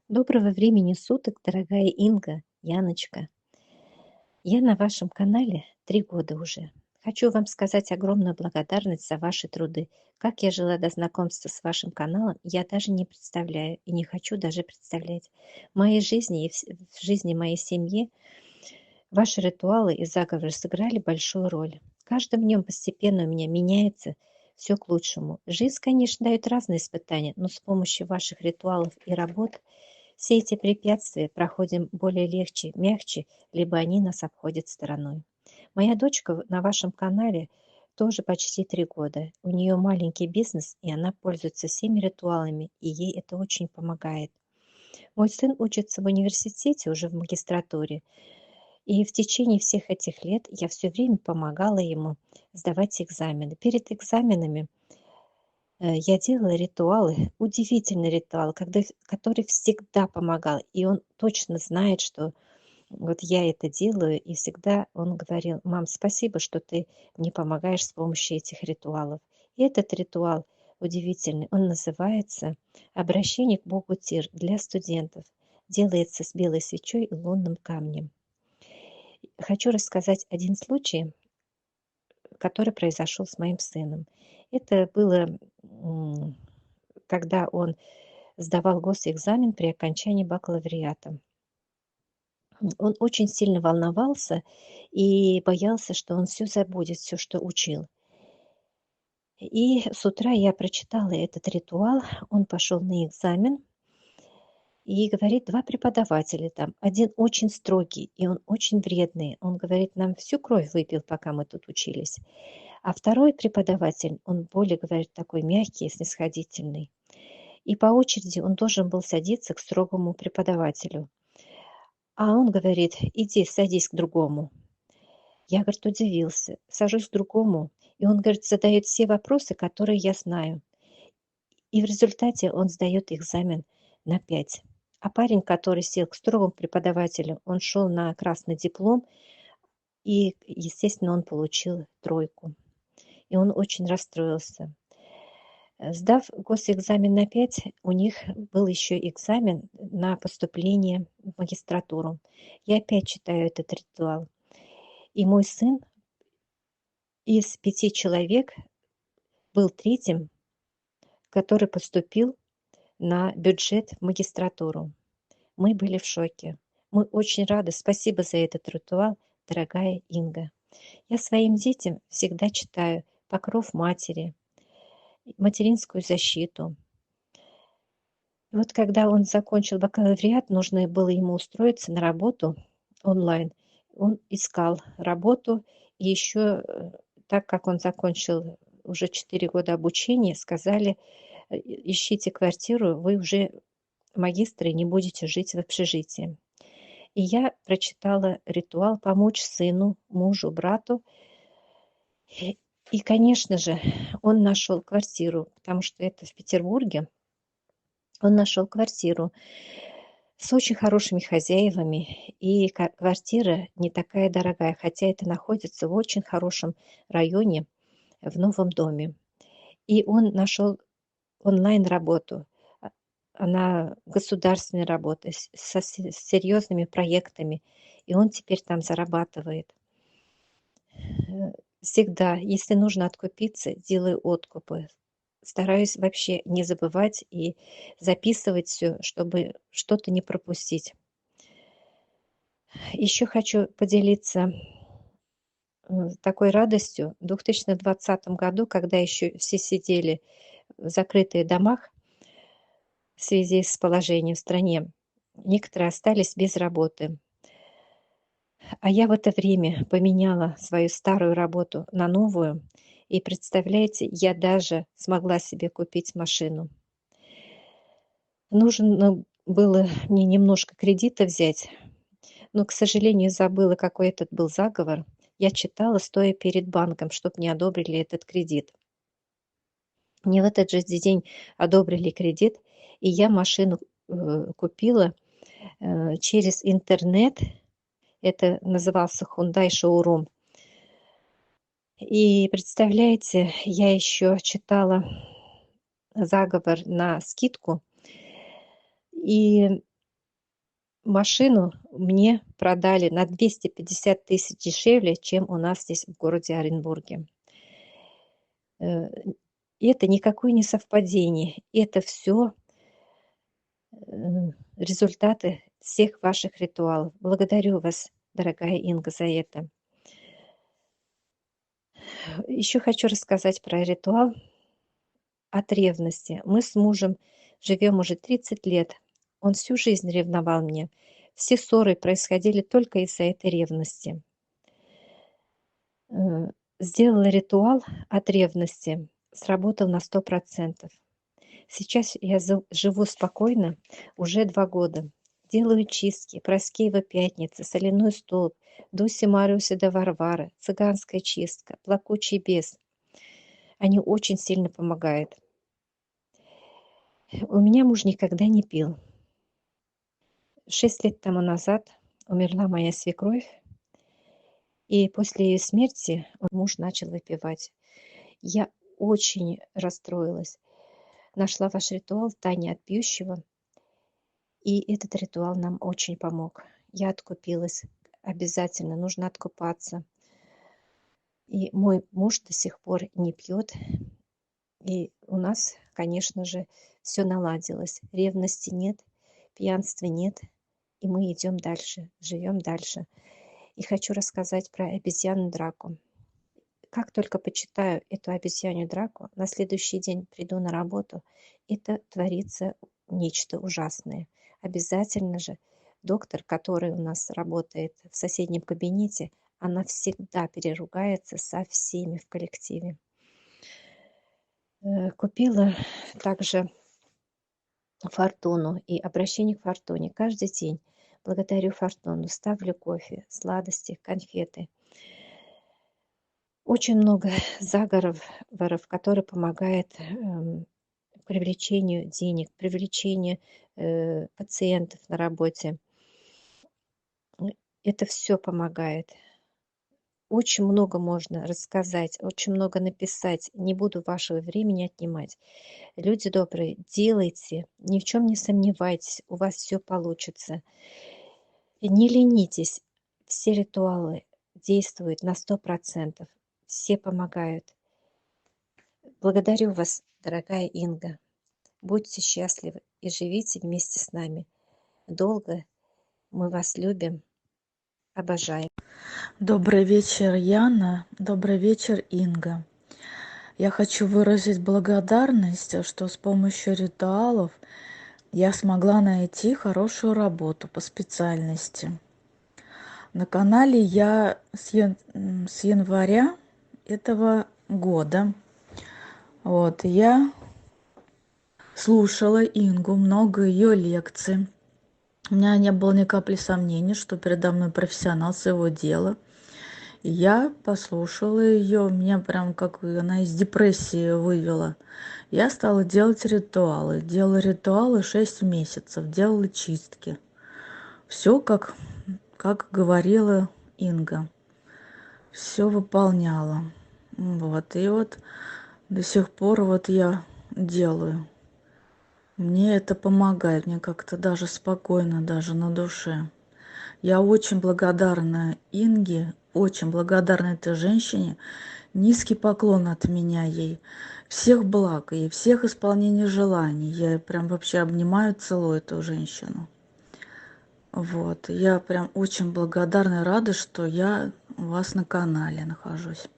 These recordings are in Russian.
Доброго времени суток, дорогая Инга, Яночка. Я на вашем канале 3 года уже. Хочу вам сказать огромную благодарность за ваши труды. Как я жила до знакомства с вашим каналом, я даже не представляю и не хочу даже представлять. В моей жизни и в жизни моей семьи ваши ритуалы и заговоры сыграли большую роль. Каждым днем постепенно у меня меняется все к лучшему. Жизнь, конечно, дает разные испытания, но с помощью ваших ритуалов и работ все эти препятствия проходим более легче, мягче, либо они нас обходят стороной. Моя дочка на вашем канале тоже почти 3 года. У нее маленький бизнес, и она пользуется всеми ритуалами, и ей это очень помогает. Мой сын учится в университете, уже в магистратуре, и в течение всех этих лет я все время помогала ему сдавать экзамены. Перед экзаменами я делала ритуалы, удивительный ритуал, который всегда помогал. И он точно знает, что вот я это делаю, и всегда он говорил: «Мам, спасибо, что ты мне помогаешь с помощью этих ритуалов». И этот ритуал удивительный, он называется «Обращение к Богу Тир» для студентов. Делается с белой свечой и лунным камнем. Хочу рассказать один случай, который произошел с моим сыном. Это было, когда он сдавал госэкзамен при окончании бакалавриата. Он очень сильно волновался и боялся, что он все забудет, все, что учил. И с утра я прочитала этот ритуал. Он пошел на экзамен и говорит: 2 преподавателя там. Один очень строгий, и он очень вредный. Он говорит, нам всю кровь выпил, пока мы тут учились. А второй преподаватель, он более, говорит, такой мягкий, снисходительный. И по очереди он должен был садиться к строгому преподавателю. А он говорит: иди, садись к другому. Я, говорит, удивился. Сажусь к другому, и он, говорит, задает все вопросы, которые я знаю. И в результате он сдает экзамен на 5. А парень, который сел к строгому преподавателю, он шел на красный диплом, и, естественно, он получил тройку. И он очень расстроился. Сдав госэкзамен на 5, у них был еще экзамен на поступление в магистратуру. Я опять читаю этот ритуал. И мой сын из 5 человек был третьим, который поступил на бюджет в магистратуру. Мы были в шоке. Мы очень рады. Спасибо за этот ритуал, дорогая Инга. Я своим детям всегда читаю «Покров матери», «Материнскую защиту». И вот когда он закончил бакалавриат, нужно было ему устроиться на работу онлайн. Он искал работу, и еще, так как он закончил уже 4 года обучения, сказали: ищите квартиру, вы уже магистры, не будете жить в общежитии». И я прочитала ритуал «Помочь сыну, мужу, брату». И, и, конечно же, он нашел квартиру, потому что это в Петербурге. Он нашел квартиру с очень хорошими хозяевами, и квартира не такая дорогая, хотя это находится в очень хорошем районе, в новом доме. И он нашел онлайн-работу. А, Она государственная работа, с серьезными проектами, и он теперь там зарабатывает. Всегда, если нужно откупиться, делаю откупы. Стараюсь вообще не забывать и записывать все, чтобы что-то не пропустить. Еще хочу поделиться, такой радостью. В 2020 году, когда еще все сидели в закрытых домах в связи с положением в стране, некоторые остались без работы. А я в это время поменяла свою старую работу на новую. И представляете, я даже смогла себе купить машину. Нужно было мне немножко кредита взять, но, к сожалению, забыла, какой этот был заговор. Я читала, стоя перед банком, чтобы мне одобрили этот кредит. Мне в этот же день одобрили кредит, и я машину купила через интернет. Это назывался Hyundai Showroom. И представляете, я еще читала заговор на скидку, и машину мне продали на 250 000 дешевле, чем у нас здесь в городе Оренбурге. Э, и это никакое не совпадение. Это все результаты всех ваших ритуалов. Благодарю вас, дорогая Инга, за это. Еще хочу рассказать про ритуал от ревности. Мы с мужем живем уже 30 лет. Он всю жизнь ревновал мне. Все ссоры происходили только из-за этой ревности. Э, Сделала ритуал от ревности. Сработал на 100%. Сейчас я живу спокойно уже 2 года. Делаю чистки, Проскеева пятница, соляной столб, Дуси Мариуса да Варвары, цыганская чистка, плакучий бес. Они очень сильно помогают. У меня муж никогда не пил. 6 лет тому назад умерла моя свекровь, и после ее смерти муж начал выпивать. Я очень расстроилась. Нашла ваш ритуал «Тайне от пьющего», и этот ритуал нам очень помог. Я откупилась. Обязательно нужно откупаться. И мой муж до сих пор не пьет. И у нас, конечно же, все наладилось. Ревности нет, пьянства нет. И мы идем дальше, живем дальше. И хочу рассказать про обезьяну драку. Как только почитаю эту обезьянью драку, на следующий день приду на работу, это творится нечто ужасное. Обязательно же доктор, который у нас работает в соседнем кабинете, она всегда переругается со всеми в коллективе. Купила также фортуну и обращение к фортуне. Каждый день благодарю фортуну, ставлю кофе, сладости, конфеты. Очень много заговоров, которые помогают привлечению денег, привлечению пациентов на работе. Это все помогает. Очень много можно рассказать, очень много написать. Не буду вашего времени отнимать. Люди добрые, делайте, ни в чем не сомневайтесь, у вас все получится. Не ленитесь, все ритуалы действуют на 100%, все помогают. Благодарю вас, дорогая Инга. Будьте счастливы и живите вместе с нами. Долго мы вас любим, обожаем. Добрый вечер, Яна. Добрый вечер, Инга. Я хочу выразить благодарность, что с помощью ритуалов я смогла найти хорошую работу по специальности. На канале я с января этого года. Я слушала Ингу, много ее лекций. У меня не было ни капли сомнений, что передо мной профессионал своего дела. И я послушала ее, меня прям как она из депрессии вывела. Я стала делать ритуалы. Делала ритуалы 6 месяцев, делала чистки. Все как говорила Инга. Все выполняла. И до сих пор я делаю. Мне это помогает, мне как-то даже спокойно, даже на душе. Я очень благодарна Инге, очень благодарна этой женщине. Низкий поклон от меня ей. Всех благ и всех исполнений желаний. Я прям вообще обнимаю, целую эту женщину. Я прям очень благодарна и рада, что я у вас на канале нахожусь.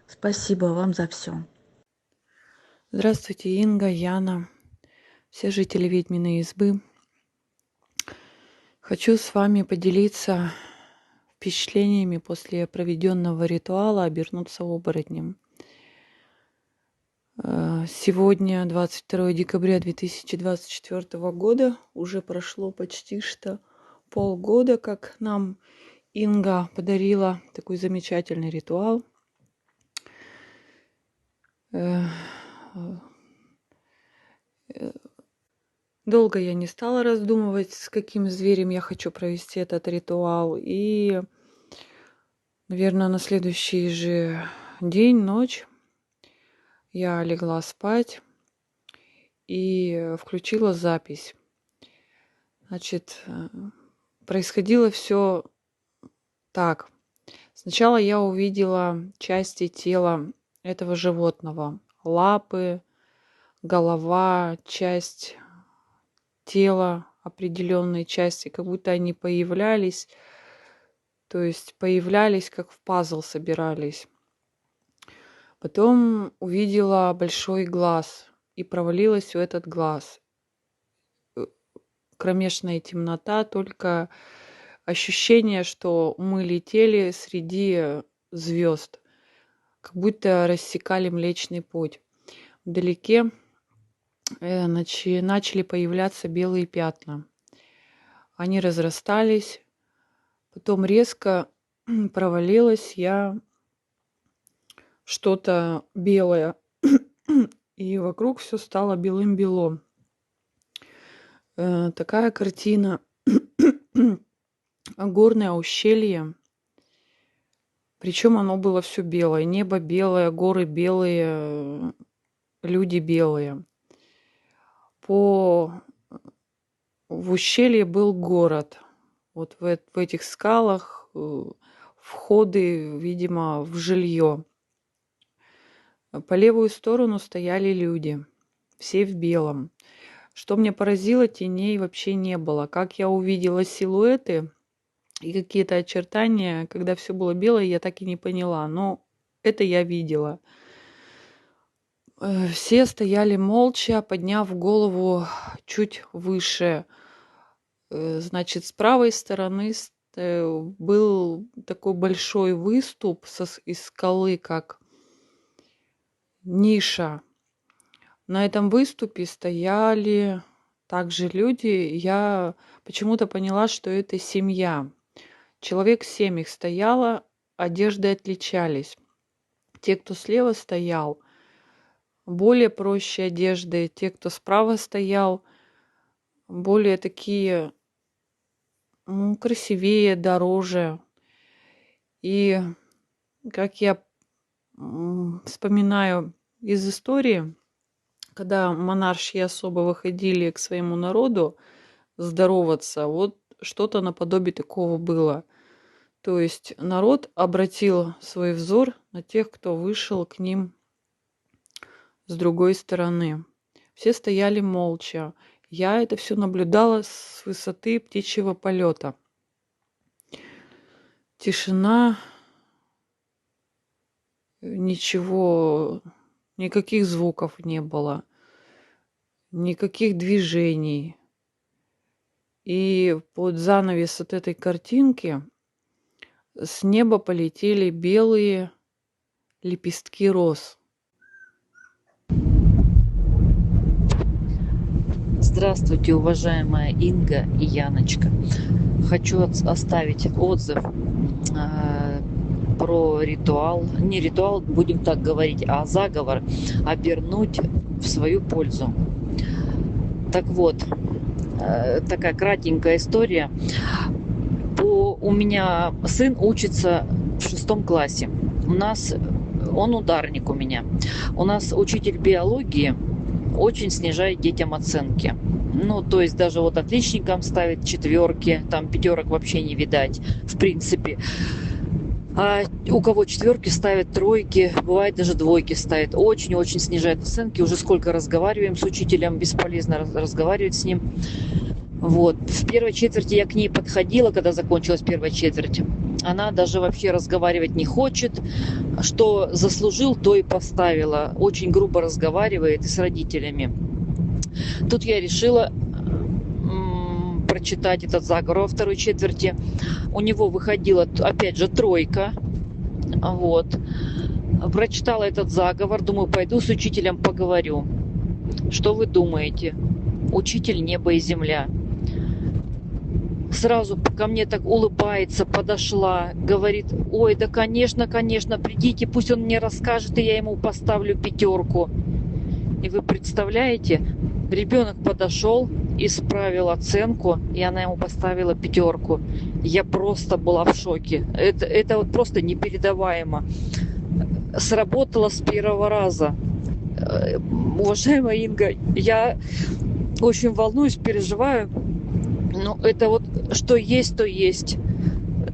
Спасибо вам за все. Здравствуйте, Инга, Яна, все жители Ведьминой избы. Хочу с вами поделиться впечатлениями после проведенного ритуала обернуться оборотнем. Сегодня, 22 декабря 2024 года, уже прошло почти что полгода, как нам Инга подарила такой замечательный ритуал. Долго я не стала раздумывать, с каким зверем я хочу провести этот ритуал. И, наверное, на следующий же день, ночь, я легла спать и включила запись. Значит, происходило все так. Сначала я увидела части тела этого животного. Лапы, голова, часть тела, определенные части, как будто они появлялись, то есть появлялись, как в пазл собирались. Потом увидела большой глаз и провалилась в этот глаз. Кромешная темнота, только ощущение, что мы летели среди звезд, как будто рассекали Млечный Путь. Вдалеке начали появляться белые пятна. Они разрастались, потом резко провалилась я в что-то белое, и вокруг все стало белым-бело. Такая картина. Горное ущелье, причем оно было все белое. Небо белое, горы белые, люди белые. В ущелье был город. Вот в этих скалах входы, видимо, в жилье. По левую сторону стояли люди, все в белом. Что меня поразило, теней вообще не было. Как я увидела силуэты и какие-то очертания, когда все было белое, я так и не поняла. Но это я видела. Все стояли молча, подняв голову чуть выше. Значит, с правой стороны был такой большой выступ из скалы, как ниша. На этом выступе стояли также люди. Я почему-то поняла, что это семья. Человек 7 их стояло, одежды отличались. Те, кто слева стоял, более проще одежды. Те, кто справа стоял, более такие красивее, дороже. И как я вспоминаю из истории, когда монарши особо выходили к своему народу здороваться, вот что-то наподобие такого было. То есть народ обратил свой взор на тех, кто вышел к ним с другой стороны. Все стояли молча. Я это все наблюдала с высоты птичьего полета. Тишина, ничего, никаких звуков не было, никаких движений. И под занавес от этой картинки с неба полетели белые лепестки роз. Здравствуйте, уважаемая Инга и Яночка. Хочу оставить отзыв про ритуал. Не ритуал, будем так говорить, а заговор обернуть в свою пользу. Так вот, такая кратенькая история. У меня сын учится в 6 классе. Он ударник у меня. У нас учитель биологии очень снижает детям оценки. Ну, то есть даже вот отличникам ставит 4, там 5 вообще не видать, в принципе. А у кого 4 ставят 3, бывает даже 2 ставят. Очень-очень снижает оценки. Уже сколько разговариваем с учителем, бесполезно разговаривать с ним. Вот. В первой четверти я к ней подходила, когда закончилась первая четверть. Она даже вообще разговаривать не хочет. Что заслужил, то и поставила. Очень грубо разговаривает и с родителями. Тут я решила прочитать этот заговор во второй четверти. У него выходила, опять же, 3. Вот. Прочитала этот заговор. Думаю, пойду с учителем поговорю. Что вы думаете? Учитель неба и земля. Сразу ко мне так улыбается, подошла, говорит: ой, да конечно, придите, пусть он мне расскажет, и я ему поставлю 5. И вы представляете, ребенок подошел, исправил оценку, и она ему поставила 5. Я просто была в шоке. Это вот просто непередаваемо. Сработало с первого раза. Уважаемая Инга, я очень волнуюсь, переживаю. Ну, это вот что есть, то есть.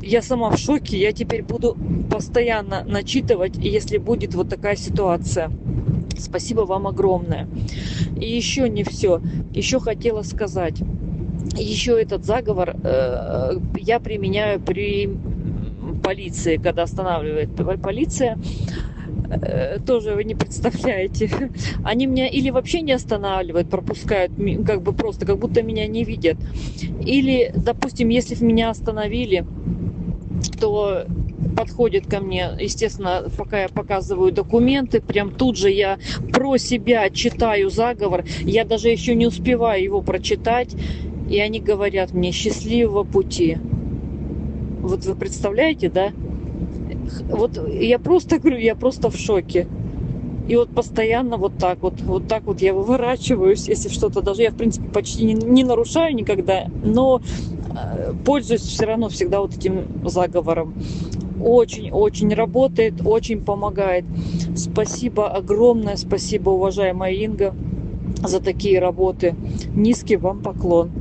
Я сама в шоке, я теперь буду постоянно начитывать, если будет вот такая ситуация. Спасибо вам огромное. И еще не все. Еще хотела сказать. Еще этот заговор я применяю при полиции, когда останавливает полиция. Тоже вы не представляете. Они меня или вообще не останавливают, пропускают, как бы просто, как будто меня не видят. Или, допустим, если меня остановили, то подходит ко мне, естественно, пока я показываю документы, прям тут же я про себя читаю заговор, я даже еще не успеваю его прочитать, и они говорят мне: счастливого пути. Вот вы представляете, да? Вот я просто говорю, я просто в шоке. И вот постоянно вот так вот я выворачиваюсь, если что-то, даже я, в принципе, почти не нарушаю никогда, но пользуюсь все равно всегда вот этим заговором. Очень работает, очень помогает. Спасибо огромное, спасибо, уважаемая Инга, за такие работы. Низкий вам поклон.